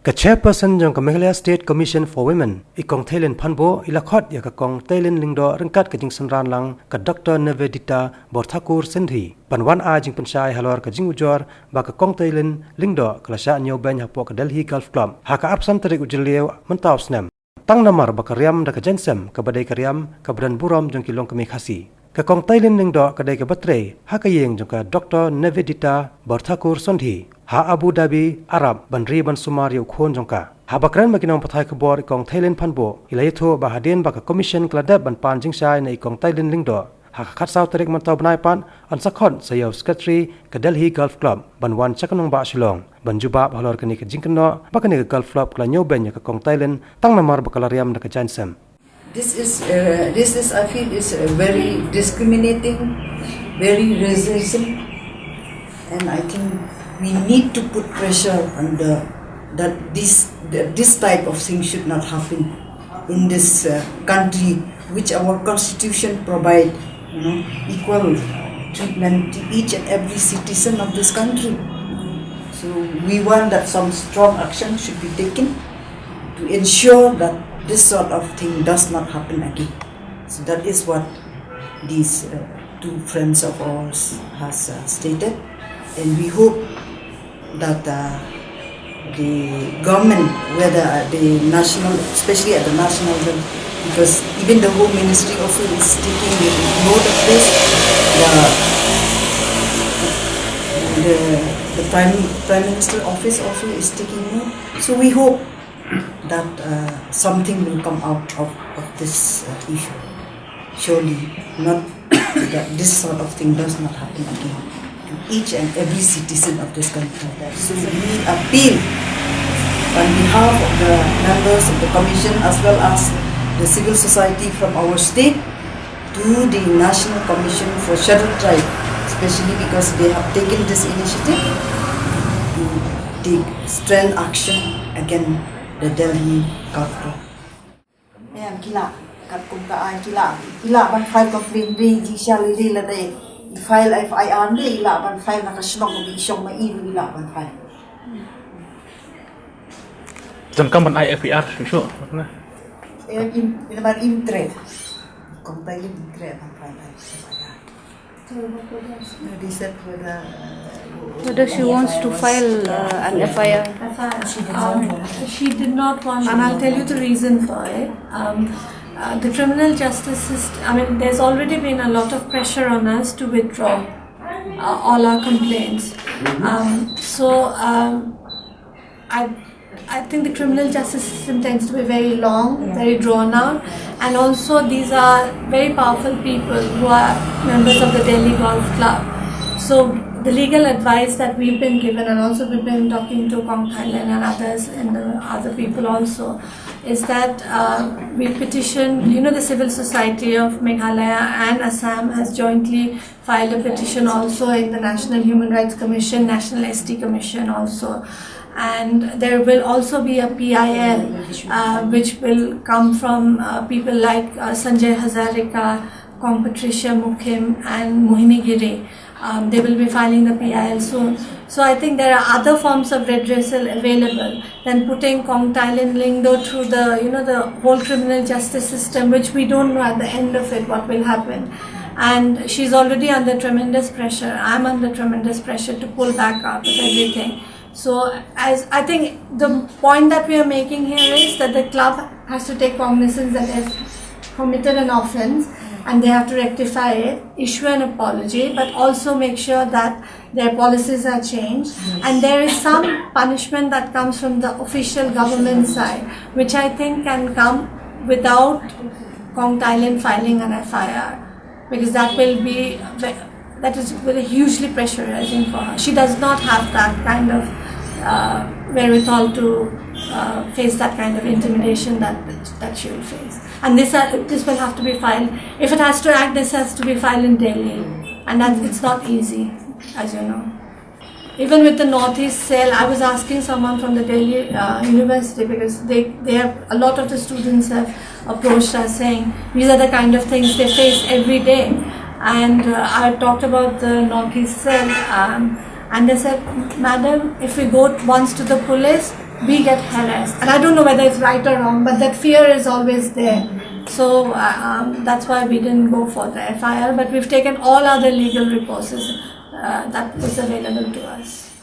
Ka chairperson jong ka Meghalaya State Commission for Women ikong Thailand Phanbo ila Khot ya ka kong Thailand lingdo rengkat ka jing sanran lang ka Dr. Nevedita Borthakur Sendhi panwan a jing pensyai halor ka jing ujor ba ka kong Thailand lingdo klasha nyo ben ha po ka Delhi Golf Club ha ka absan tarik ujelieu mentau snem tang namar ba ka riam da ka jensem ka badai ka riam ka badan burom jong kilong ka mekhasi ka kong Thailand lingdo ka dai ka batre ha ka yeng jong ka Dr. Nevedita Borthakur Sendhi ha Abu Dhabi Arab banri ban sumari ukhon jongka ha bakran makinong pathai khobor ikong Thailand Phanbo ilaytho ba hadien ba ka commission kladab ban pan jingsai na ikong Thailand lingdo ha khat saw tarik man taw banai pan an sakhon sayaw secretary ka Delhi Golf Club ban wan chakanong ba shilong ban juba halor kani ka jingkno ba kani ka Golf Club kla nyo ben ka kong Thailand tang namar ba kalariam na ka jansam. This is I feel is very discriminating, very racism, and I think we need to put pressure on that this type of thing should not happen in this country, which our constitution provide, equal treatment to each and every citizen of this country. So we want that some strong action should be taken to ensure that this sort of thing does not happen again. So that is what these two friends of ours has stated, and we hope that the government, whether the national, especially at the national level, because even the Home Ministry also is taking note of this, the Prime Minister office also is taking note. So we hope that something will come out of this issue. Surely not that this sort of thing does not happen again to each and every citizen of this country. So we appeal on behalf of the members of the Commission as well as the civil society from our state to the National Commission for Scheduled Tribe, especially because they have taken this initiative to take stern action against the Delhi Golf Club. Em kila kat kum ka ai kila ban file complaint ri ji shali ri la dai file FIR ni ila ban file na ka shnong bi shong ma i ila ban file jam kam ban FIR shu na in ban intre kom tai intre ban file FIR whether she wants to file an FIR. She did not want, and I'll tell you the reason for it. The criminal justice system, there's already been a lot of pressure on us to withdraw all our complaints. I think the criminal justice system tends to be very long, very drawn out, and also these are very powerful people who are members of the Delhi Golf Club. So the legal advice that we've been given, and also we've been talking to Kong Thailand and others and the other people also, is that we petition, the civil society of Meghalaya and Assam has jointly filed a petition also in the National Human Rights Commission, National ST Commission also. And there will also be a PIL which will come from people like Sanjay Hazarika, Kong Patricia Mukim and Mohini Giri. They will be filing the PIL soon. So I think there are other forms of redressal available than putting Kong Thailand Lingdo through the whole criminal justice system, which we don't know at the end of it what will happen. And she's already under tremendous pressure. I'm under tremendous pressure to pull back out of everything. So as I think the point that we are making here is that the club has to take cognizance that they've committed an offence and they have to rectify it, issue an apology, but also make sure that their policies are changed. And there is some punishment that comes from the official government side, which I think can come without Kong Thailand filing an FIR, because that is very hugely pressurizing for her. She does not have that kind of wherewithal to face that kind of intimidation that she will face. And this will have to be filed. If it has to act, this has to be filed in Delhi, and it's not easy, as you know. Even with the Northeast cell, I was asking someone from the Delhi University, because they have a lot of the students have approached us saying these are the kind of things they face every day. And I talked about the Northeast cell, and they said, "Madam, if we go once to the police, we get harassed. And I don't know whether it's right or wrong, but that fear is always there. So that's why we didn't go for the FIR, but we've taken all other legal recourses that was available to us.